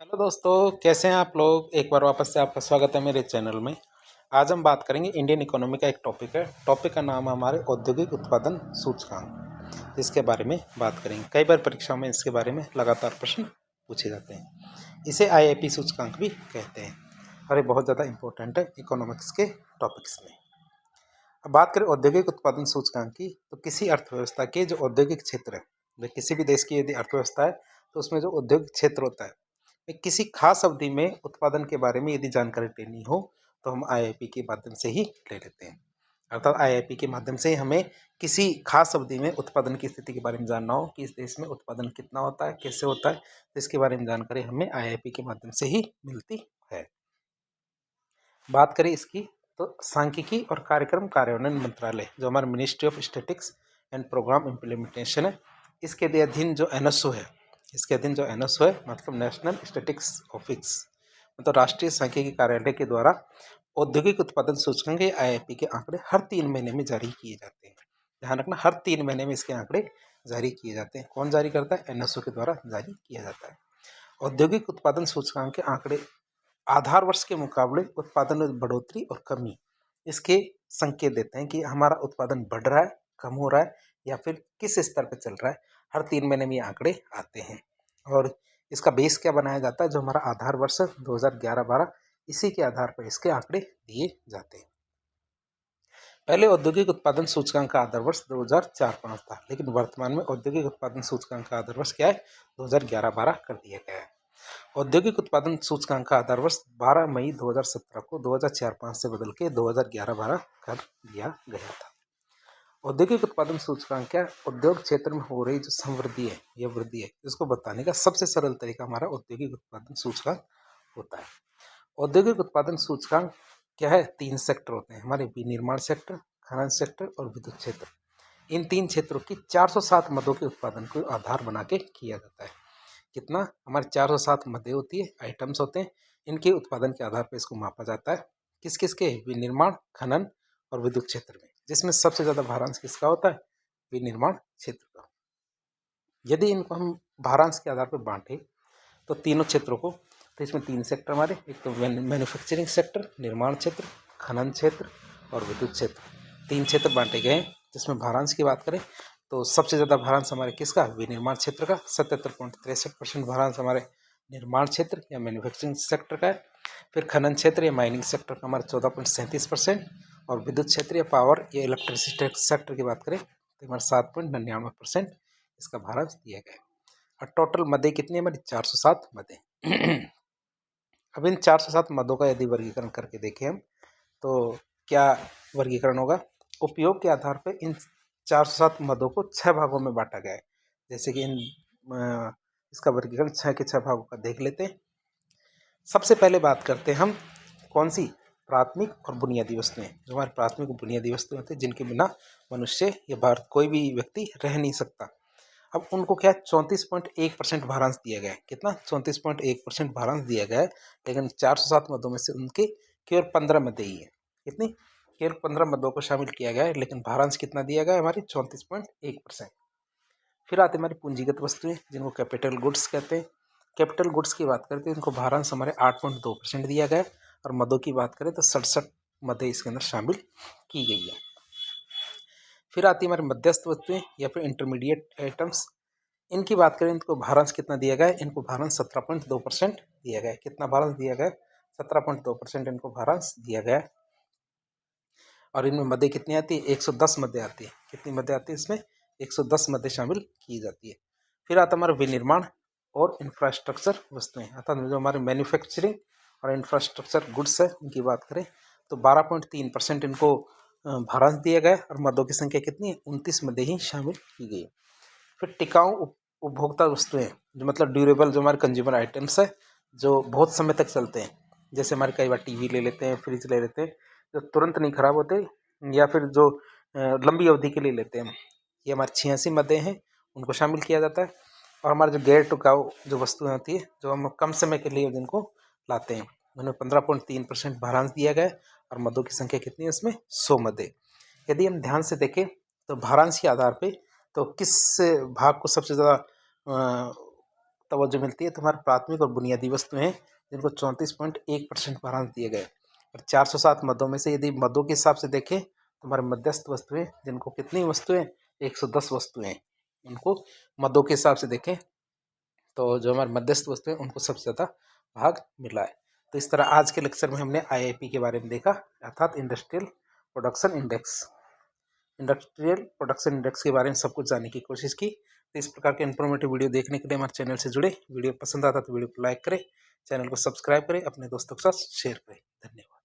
Hello दोस्तों, कैसे हैं आप लोग। एक बार वापस से आपका स्वागत है मेरे चैनल में। आज हम बात करेंगे इंडियन इकोनॉमी का एक टॉपिक है। टॉपिक का नाम है हमारे औद्योगिक उत्पादन सूचकांक। इसके बारे में बात करेंगे। कई बार परीक्षाओं में इसके बारे में लगातार प्रश्न पूछे जाते हैं। इसे आईआईपी सूचकांक भी कहते हैं और ये बहुत ज़्यादा इंपॉर्टेंट है इकोनॉमिक्स के टॉपिक्स में। अब बात करें औद्योगिक उत्पादन सूचकांक की, तो किसी अर्थव्यवस्था के जो औद्योगिक क्षेत्र है, जो किसी भी देश की यदि अर्थव्यवस्था है तो उसमें जो औद्योगिक क्षेत्र होता है, किसी खास अवधि में उत्पादन के बारे में यदि जानकारी लेनी हो तो हम आईआईपी के माध्यम से ही ले लेते हैं। अर्थात आईआईपी के माध्यम से हमें किसी खास अवधि में उत्पादन की स्थिति के बारे में जानना हो कि इस देश में उत्पादन कितना होता है, कैसे होता है, तो इसके बारे में जानकारी हमें आईआईपी के माध्यम से ही मिलती है। बात करें इसकी, तो सांख्यिकी और कार्यक्रम कार्यान्वयन मंत्रालय, जो हमारा ministry of statistics and programme implementation है, इसके अधीन जो एनएसओ है, मतलब नेशनल स्टैटिस्टिक्स ऑफिस, मतलब राष्ट्रीय सांख्यिकी कार्यालय के द्वारा औद्योगिक उत्पादन सूचकांक आईआईपी के आंकड़े हर 3 महीने में जारी किए जाते हैं। ध्यान रखना, हर 3 महीने में इसके आंकड़े जारी किए जाते हैं। कौन जारी करता है? एनएसओ के द्वारा जारी किया जाता है। औद्योगिक उत्पादन सूचकांक के आंकड़े आधार वर्ष के मुकाबले उत्पादन में बढ़ोतरी और कमी, इसके संकेत देते हैं कि हमारा उत्पादन बढ़ रहा है, कम हो रहा है, या फिर किस स्तर पर चल रहा है। हर 3 महीने में ये आंकड़े आते हैं और इसका बेस क्या बनाया जाता है? जो हमारा आधार वर्ष 2011-12, इसी के आधार पर इसके आंकड़े दिए जाते हैं। पहले औद्योगिक उत्पादन सूचकांक का आधार वर्ष 2004-5 था, लेकिन वर्तमान में औद्योगिक उत्पादन सूचकांक का आधार वर्ष क्या है? 2011-12 कर दिया गया है। औद्योगिक उत्पादन सूचकांक का आधार वर्ष 12 मई 2017 को 2004-5 से बदल के 2011-12 कर दिया गया था। औद्योगिक उत्पादन सूचकांक क्या? उद्योग क्षेत्र में हो रही जो समृद्धि है, यह वृद्धि है, इसको बताने का सबसे सरल तरीका हमारा औद्योगिक उत्पादन सूचकांक होता है। औद्योगिक उत्पादन सूचकांक क्या है? 3 सेक्टर होते हैं हमारे: विनिर्माण सेक्टर, खनन सेक्टर और विद्युत क्षेत्र। इन 3 क्षेत्रों की 407 मदों के उत्पादन को आधार बना के किया जाता है। कितना? हमारे 407 मदें होती है, आइटम्स होते हैं। इनके उत्पादन के आधार पर इसको मापा जाता है। किस किस के? विनिर्माण, खनन और विद्युत क्षेत्र में, जिसमें सबसे ज़्यादा भारांश किसका होता है? विनिर्माण क्षेत्र का। यदि इनको हम भारांश के आधार पर बांटें तो तीनों क्षेत्रों को, तो इसमें 3 सेक्टर हमारे, एक तो मैन्युफैक्चरिंग सेक्टर, निर्माण क्षेत्र, खनन क्षेत्र और विद्युत क्षेत्र, 3 क्षेत्र बांटे गए हैं। जिसमें भारांश की बात करें तो सबसे ज़्यादा भारांश हमारे किसका? विनिर्माण क्षेत्र का, 77.63% भारांश हमारे निर्माण क्षेत्र या मैन्युफैक्चरिंग सेक्टर का है। फिर खनन क्षेत्र या माइनिंग सेक्टर का हमारा 14.37%, और विद्युत क्षेत्र या पावर या इलेक्ट्रिसिटी सेक्टर की बात करें तो हमारा 7.99% इसका भारांश दिया गया है। और टोटल मदें कितनी है हमारी? 407 मदें। अब इन 407 मदों का यदि वर्गीकरण करके देखें हम, तो क्या वर्गीकरण होगा? उपयोग के आधार पर इन 407 मदों को 6 भागों में बांटा गया है। जैसे कि इसका वर्गीकरण 6 के 6 भागों का देख लेते हैं। सबसे पहले बात करते हैं हम कौन सी? प्राथमिक और बुनियादी वस्तुएं। जो हमारी प्राथमिक और बुनियादी वस्तुएं होती हैं, जिनके बिना मनुष्य या भारत कोई भी व्यक्ति रह नहीं सकता। अब उनको क्या 34.1% भारांश दिया गया है। कितना? 34.1% भारांश दिया गया है। लेकिन 407 मदों में से उनके केवल 15 मदें ही है। कितनी? केवल 15 मदों को शामिल किया गया है, लेकिन भारांश कितना दिया गया है? हमारी 34.1%। फिर आते हमारी पूंजीगत वस्तुएं, जिनको कैपिटल गुड्स कहते हैं। कैपिटल गुड्स की बात करते हैं, इनको भारांश हमारे 8.2% दिया गया है। और मदों की बात करें तो 67 मदें इसके अंदर शामिल की गई है। फिर आती है हमारी मध्यस्थ वस्तुएं या फिर इंटरमीडिएट आइटम्स। इनकी बात करें, इनको भारांश कितना दिया गया है? इनको भारांश 17.2% दिया गया है। कितना भारांश दिया गया है? 17.2% इनको भारांश दिया गया है। और इनमें मदें कितनी आती है? 110 मदें आती है। कितनी मदें आती है इसमें? 110 मदें शामिल की जाती है। फिर आता हमारा विनिर्माण और इंफ्रास्ट्रक्चर वस्तुएं, अर्थात जो हमारे मैन्युफैक्चरिंग और इंफ्रास्ट्रक्चर गुड्स है, उनकी बात करें तो 12.3% इनको भारांश दिया गया है। और मदों की संख्या कितनी है? 29 मदें ही शामिल की गई। फिर टिकाऊ उपभोक्ता वस्तुएं, जो मतलब ड्यूरेबल, जो हमारे कंज्यूमर आइटम्स है, जो बहुत समय तक चलते हैं। जैसे हमारे कई बार टीवी ले लेते हैं, फ्रिज ले लेते हैं, जो तुरंत नहीं खराब होते, या फिर जो लंबी अवधि के लिए लेते हैं। ये हमारी 86 मदें हैं, उनको शामिल किया जाता है। और हमारे जो गैर टिकाऊ जो वस्तुएं होती है, जो हम कम समय के लिए जिनको लाते हैं, उन्हें 15.3% भारांश दिया गया है। और मदों की संख्या कितनी है इसमें? 100 मदें। यदि हम ध्यान से देखें तो भारांश के आधार पर तो किस भाग को सबसे ज़्यादा तवज्जो मिलती है। तुम्हारे प्राथमिक और बुनियादी वस्तुएं हैं जिनको 34.1% बढ़ावा दिए गए। और 407 मदों में से यदि मदों के हिसाब से देखें तुम्हारे मध्यस्थ वस्तुएं जिनको कितनी वस्तुएं 110 वस्तुएं, उनको मदों के हिसाब से देखें तो जो हमारे मध्यस्थ वस्तुएं उनको सबसे ज़्यादा भाग मिला है। तो इस तरह आज के लेक्चर में हमने IIP के बारे में देखा, अर्थात industrial production index. Industrial production index के बारे में सब कुछ जानने की कोशिश की। तो इस प्रकार के इन्फॉर्मेटिव वीडियो देखने के लिए हमारे चैनल से जुड़े। वीडियो पसंद आता तो वीडियो को लाइक करें, चैनल को सब्सक्राइब करें, अपने दोस्तों के साथ शेयर करें। धन्यवाद।